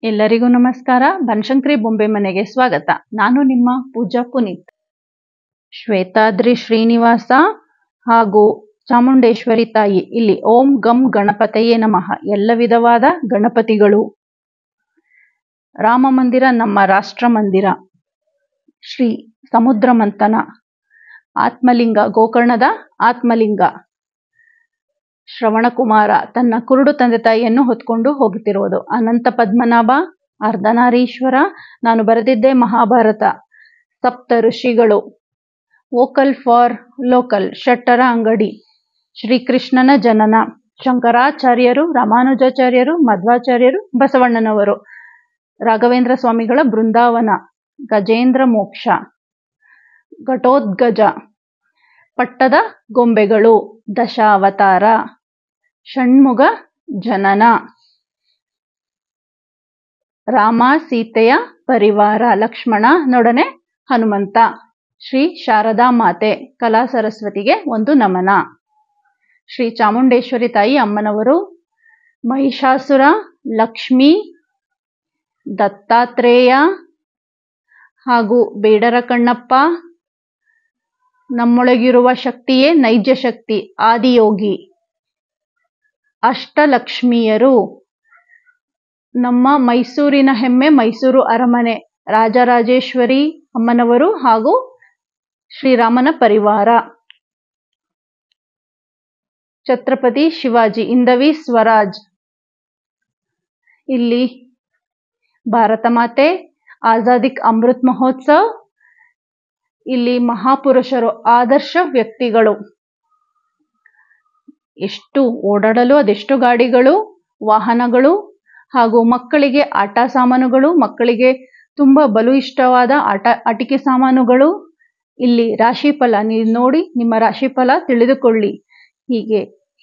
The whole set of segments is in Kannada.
ಎಲ್ಲರಿಗೂ ನಮಸ್ಕಾರ. ಬನಶಂಕರಿ ಬೊಂಬೆ ಮನೆಗೆ ಸ್ವಾಗತ. ನಾನು ನಿಮ್ಮ ಪೂಜಾ ಪುನೀತ್. ಶ್ವೇತಾದ್ರಿ ಶ್ರೀನಿವಾಸ ಹಾಗೂ ಚಾಮುಂಡೇಶ್ವರಿ ತಾಯಿ ಇಲ್ಲಿ ಓಂ ಗಂ ಗಣಪತಯೇ ನಮಃ. ಎಲ್ಲ ವಿಧವಾದ ಗಣಪತಿಗಳು. ರಾಮ ಮಂದಿರ ನಮ್ಮ ರಾಷ್ಟ್ರ ಮಂದಿರ. ಶ್ರೀ ಸಮುದ್ರ ಮಂಥನ ಆತ್ಮಲಿಂಗ, ಗೋಕರ್ಣದ ಆತ್ಮಲಿಂಗ ಶ್ರವಣಕುಮಾರ ತನ್ನ ಕುರುಡು ತಂದೆ ತಾಯಿಯನ್ನು ಹೊತ್ಕೊಂಡು ಹೋಗುತ್ತಿರುವುದು. ಅನಂತ ಪದ್ಮನಾಭ, ಅರ್ಧನಾರೀಶ್ವರ, ನಾನು ಬರೆದಿದ್ದೆ ಮಹಾಭಾರತ, ಸಪ್ತ ಋಷಿಗಳು, ವೋಕಲ್ ಫಾರ್ ಲೋಕಲ್, ಶೆಟ್ಟರ ಅಂಗಡಿ, ಶ್ರೀಕೃಷ್ಣನ ಜನನ, ಶಂಕರಾಚಾರ್ಯರು, ರಾಮಾನುಜಾಚಾರ್ಯರು, ಮಧ್ವಾಚಾರ್ಯರು, ಬಸವಣ್ಣನವರು, ರಾಘವೇಂದ್ರ ಸ್ವಾಮಿಗಳ ಬೃಂದಾವನ, ಗಜೇಂದ್ರ ಮೋಕ್ಷ, ಘಟೋದ್ಗಜ, ಪಟ್ಟದ ಗೊಂಬೆಗಳು, ದಶಾವತಾರ, ಷಣ್ಮುಗ ಜನನ, ರಾಮ ಸೀತೆಯ ಪರಿವಾರ, ಲಕ್ಷ್ಮಣ ನೊಡನೆ ಹನುಮಂತ, ಶ್ರೀ ಶಾರದಾ ಮಾತೆ, ಕಲಾ ಸರಸ್ವತಿಗೆ ಒಂದು ನಮನ, ಶ್ರೀ ಚಾಮುಂಡೇಶ್ವರಿ ತಾಯಿ ಅಮ್ಮನವರು, ಮಹಿಷಾಸುರ, ಲಕ್ಷ್ಮಿ, ದತ್ತಾತ್ರೇಯ ಹಾಗೂ ಬೇಡರ ಕಣ್ಣಪ್ಪ, ನಮ್ಮೊಳಗಿರುವ ಶಕ್ತಿಯೇ ನೈಜ ಶಕ್ತಿ, ಆದಿಯೋಗಿ, ಅಷ್ಟಲಕ್ಷ್ಮಿಯರು, ನಮ್ಮ ಮೈಸೂರಿನ ಹೆಮ್ಮೆ ಮೈಸೂರು ಅರಮನೆ, ರಾಜರಾಜೇಶ್ವರಿ ಅಮ್ಮನವರು ಹಾಗೂ ಶ್ರೀರಾಮನ ಪರಿವಾರ, ಛತ್ರಪತಿ ಶಿವಾಜಿ, ಇಂದವಿ ಸ್ವರಾಜ್, ಇಲ್ಲಿ ಭಾರತ ಮಾತೆ, ಆಜಾದಿಕ್ ಅಮೃತ್ ಮಹೋತ್ಸವ್, ಇಲ್ಲಿ ಮಹಾಪುರುಷರು, ಆದರ್ಶ ವ್ಯಕ್ತಿಗಳು, ಎಷ್ಟು ಓಡಾಡಲು ಅದೆಷ್ಟು ಗಾಡಿಗಳು, ವಾಹನಗಳು ಹಾಗೂ ಮಕ್ಕಳಿಗೆ ಆಟ ಸಾಮಾನುಗಳು, ಮಕ್ಕಳಿಗೆ ತುಂಬ ಬಲು ಇಷ್ಟವಾದ ಆಟಿಕೆ ಸಾಮಾನುಗಳು, ಇಲ್ಲಿ ರಾಶಿಫಲ, ನೀವು ನೋಡಿ ನಿಮ್ಮ ರಾಶಿಫಲ ತಿಳಿದುಕೊಳ್ಳಿ.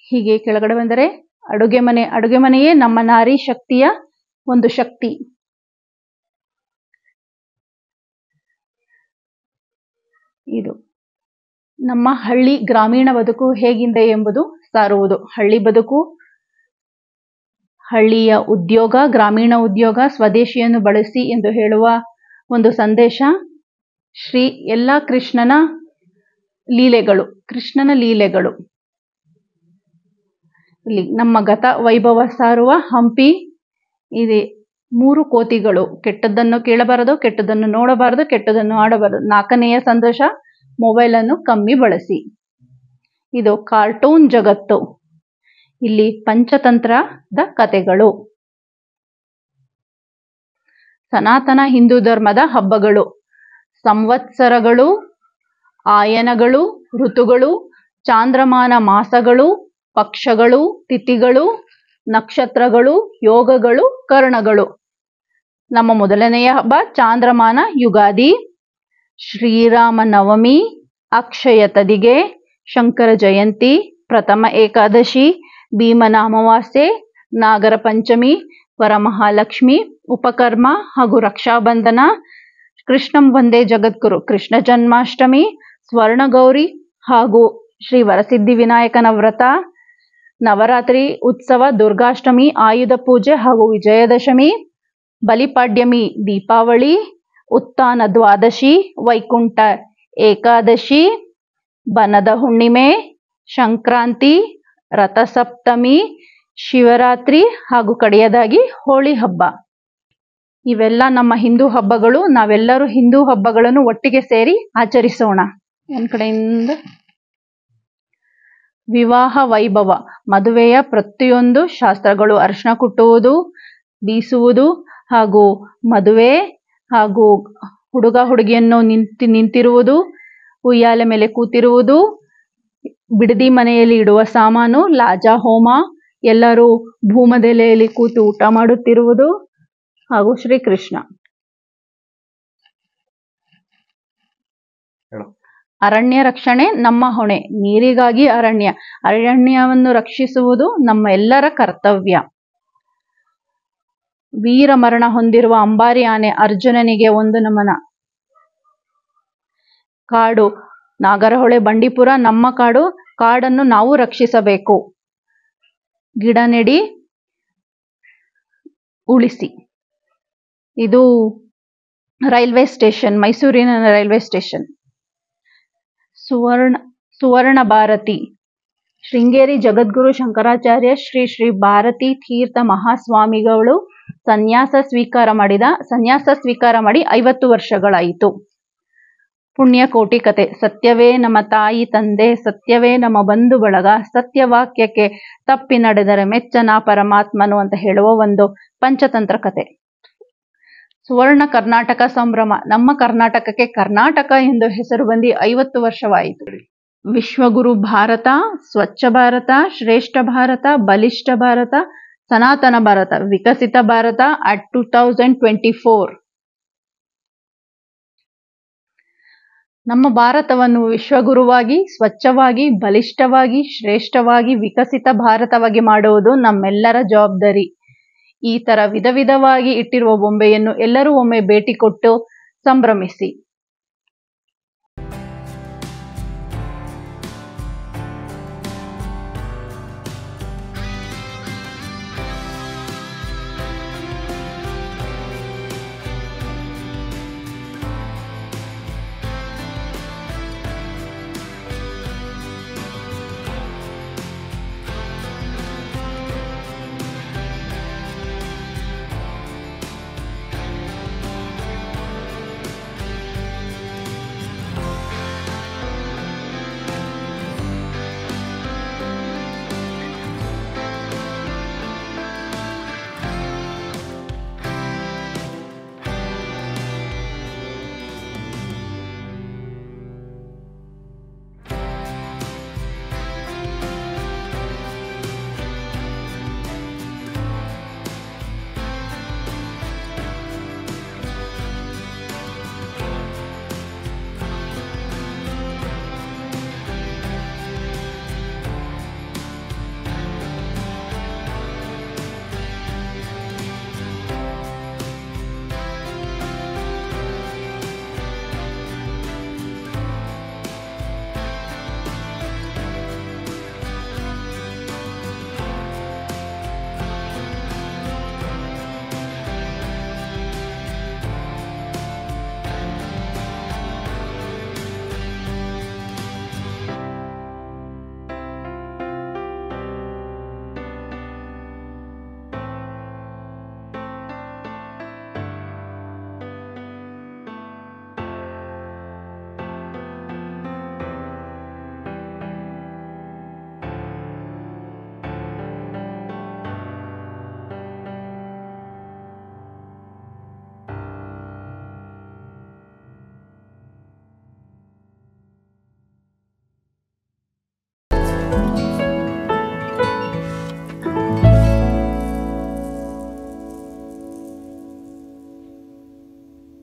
ಹೀಗೆ ಕೆಳಗಡೆ ಬಂದರೆ ಅಡುಗೆ ಮನೆ. ಅಡುಗೆ ಮನೆಯೇ ನಮ್ಮ ನಾರಿ ಶಕ್ತಿಯ ಒಂದು ಶಕ್ತಿ. ಇದು ನಮ್ಮ ಹಳ್ಳಿ ಗ್ರಾಮೀಣ ಬದುಕು ಹೇಗಿದೆ ಎಂಬುದು ಸಾರುವುದು. ಹಳ್ಳಿ ಬದುಕು, ಹಳ್ಳಿಯ ಉದ್ಯೋಗ, ಗ್ರಾಮೀಣ ಉದ್ಯೋಗ, ಸ್ವದೇಶಿಯನ್ನು ಬಳಸಿ ಎಂದು ಹೇಳುವ ಒಂದು ಸಂದೇಶ. ಶ್ರೀ ಎಲ್ಲ ಕೃಷ್ಣನ ಲೀಲೆಗಳು. ಇಲ್ಲಿ ನಮ್ಮ ಗತ ವೈಭವ ಸಾರುವ ಹಂಪಿ ಇದೆ. 3 ಕೋತಿಗಳು, ಕೆಟ್ಟದ್ದನ್ನು ಕೇಳಬಾರದು, ಕೆಟ್ಟದ್ದನ್ನು ನೋಡಬಾರದು, ಕೆಟ್ಟದ್ದನ್ನು ಆಡಬಾರದು. 4ನೆಯ ಸಂದೇಶ, ಮೊಬೈಲನ್ನು ಕಮ್ಮಿ ಬಳಸಿ. ಇದು ಕಾರ್ಟೂನ್ ಜಗತ್ತು. ಇಲ್ಲಿ ಪಂಚತಂತ್ರದ ಕಥೆಗಳು. ಸನಾತನ ಹಿಂದೂ ಧರ್ಮದ ಹಬ್ಬಗಳು, ಸಂವತ್ಸರಗಳು, ಆಯನಗಳು, ಋತುಗಳು, ಚಾಂದ್ರಮಾನ ಮಾಸಗಳು, ಪಕ್ಷಗಳು, ತಿಥಿಗಳು, ನಕ್ಷತ್ರಗಳು, ಯೋಗಗಳು, ಕರ್ಣಗಳು. ನಮ್ಮ ಮೊದಲನೆಯ ಹಬ್ಬ ಚಾಂದ್ರಮಾನ ಯುಗಾದಿ, ಶ್ರೀರಾಮ ನವಮಿ, ಅಕ್ಷಯ ತದಿಗೆ, ಶಂಕರ ಜಯಂತಿ, ಪ್ರಥಮ ಏಕಾದಶಿ, ಭೀಮನ ಅಮಾವಾಸ್ಯೆ, ನಾಗರ ಪಂಚಮಿ, ವರಮಹಾಲಕ್ಷ್ಮಿ, ಉಪಕರ್ಮ ಹಾಗೂ ರಕ್ಷಾಬಂಧನ, ಕೃಷ್ಣಂ ವಂದೇ ಜಗದ್ಗುರು, ಕೃಷ್ಣ ಜನ್ಮಾಷ್ಟಮಿ, ಸ್ವರ್ಣಗೌರಿ ಹಾಗೂ ಶ್ರೀ ವರಸಿದ್ಧಿ ವಿನಾಯಕನ ವ್ರತ, ನವರಾತ್ರಿ ಉತ್ಸವ, ದುರ್ಗಾಷ್ಟಮಿ, ಆಯುಧ ಪೂಜೆ ಹಾಗೂ ವಿಜಯದಶಮಿ, ಬಲಿಪಾಡ್ಯಮಿ, ದೀಪಾವಳಿ, ಉತ್ಥಾನ ದ್ವಾದಶಿ, ವೈಕುಂಠ ಏಕಾದಶಿ, ಬನದ ಹುಣ್ಣಿಮೆ, ಸಂಕ್ರಾಂತಿ, ರಥಸಪ್ತಮಿ, ಶಿವರಾತ್ರಿ ಹಾಗೂ ಕಡೆಯದಾಗಿ ಹೋಳಿ ಹಬ್ಬ. ಇವೆಲ್ಲ ನಮ್ಮ ಹಿಂದೂ ಹಬ್ಬಗಳು. ನಾವೆಲ್ಲರೂ ಹಿಂದೂ ಹಬ್ಬಗಳನ್ನು ಒಟ್ಟಿಗೆ ಸೇರಿ ಆಚರಿಸೋಣ. ಒಂದು ಕಡೆಯಿಂದ ವಿವಾಹ ವೈಭವ, ಮದುವೆಯ ಪ್ರತಿಯೊಂದು ಶಾಸ್ತ್ರಗಳು, ಅರಿಶಿನ ಕುಟ್ಟುವುದು, ಬೀಸುವುದು ಹಾಗೂ ಮದುವೆ ಹಾಗೂ ಹುಡುಗ ಹುಡುಗಿಯನ್ನು ನಿಂತಿರುವುದು, ಉಯ್ಯಾಲೆ ಮೇಲೆ ಕೂತಿರುವುದು, ಬಿಡದಿ ಮನೆಯಲ್ಲಿ ಇಡುವ ಸಾಮಾನು, ಲಾಜಾ ಹೋಮ, ಎಲ್ಲರೂ ಭೂಮದೆಲೆಯಲ್ಲಿ ಕೂತು ಊಟ ಮಾಡುತ್ತಿರುವುದು ಹಾಗೂ ಶ್ರೀಕೃಷ್ಣ. ಅರಣ್ಯ ರಕ್ಷಣೆ ನಮ್ಮ ಹೊಣೆ. ನೀರಿಗಾಗಿ ಅರಣ್ಯವನ್ನು ರಕ್ಷಿಸುವುದು ನಮ್ಮ ಎಲ್ಲರ ಕರ್ತವ್ಯ. ವೀರ ಮರಣ ಹೊಂದಿರುವ ಅಂಬಾರಿ ಆನೆ ಅರ್ಜುನನಿಗೆ ಒಂದು ನಮನ. ಕಾಡು, ನಾಗರಹೊಳೆ, ಬಂಡೀಪುರ ನಮ್ಮ ಕಾಡು. ಕಾಡನ್ನು ನಾವು ರಕ್ಷಿಸಬೇಕು. ಗಿಡ ನೆಡಿ, ಉಳಿಸಿ. ಇದು ರೈಲ್ವೆ ಸ್ಟೇಷನ್, ಮೈಸೂರಿನ ರೈಲ್ವೆ ಸ್ಟೇಷನ್. ಸುವರ್ಣ ಭಾರತಿ, ಶೃಂಗೇರಿ ಜಗದ್ಗುರು ಶಂಕರಾಚಾರ್ಯ ಶ್ರೀ ಶ್ರೀ ಭಾರತೀ ತೀರ್ಥ ಮಹಾಸ್ವಾಮಿಗಳು ಸನ್ಯಾಸ ಸ್ವೀಕಾರ ಮಾಡಿ 50 ವರ್ಷಗಳಾಯಿತು. ಪುಣ್ಯಕೋಟಿ ಕತೆ. ಸತ್ಯವೇ ನಮ್ಮ ತಾಯಿ ತಂದೆ, ಸತ್ಯವೇ ನಮ್ಮ ಬಂಧು ಬಳಗ, ಸತ್ಯವಾಕ್ಯಕ್ಕೆ ತಪ್ಪಿ ನಡೆದರೆ ಮೆಚ್ಚನ ಪರಮಾತ್ಮನು ಅಂತ ಹೇಳುವ ಒಂದು ಪಂಚತಂತ್ರ ಕತೆ. ಸುವರ್ಣ ಕರ್ನಾಟಕ ಸಂಭ್ರಮ. ನಮ್ಮ ಕರ್ನಾಟಕಕ್ಕೆ ಕರ್ನಾಟಕ ಎಂದು ಹೆಸರು ಬಂದು 50 ವರ್ಷವಾಯಿತು. ವಿಶ್ವಗುರು ಭಾರತ, ಸ್ವಚ್ಛ ಭಾರತ, ಶ್ರೇಷ್ಠ ಭಾರತ, ಬಲಿಷ್ಠ ಭಾರತ, ಸನಾತನ ಭಾರತ, ವಿಕಸಿತ ಭಾರತ at 2024. ನಮ್ಮ ಭಾರತವನ್ನು ವಿಶ್ವಗುರುವಾಗಿ, ಸ್ವಚ್ಛವಾಗಿ, ಬಲಿಷ್ಠವಾಗಿ, ಶ್ರೇಷ್ಠವಾಗಿ, ವಿಕಸಿತ ಭಾರತವಾಗಿ ಮಾಡುವುದು ನಮ್ಮೆಲ್ಲರ ಜವಾಬ್ದಾರಿ. ಈ ತರ ವಿಧವಾಗಿ ಇಟ್ಟಿರುವ ಬೊಂಬೆಯನ್ನು ಎಲ್ಲರೂ ಒಮ್ಮೆ ಭೇಟಿ ಕೊಟ್ಟು ಸಂಭ್ರಮಿಸಿ.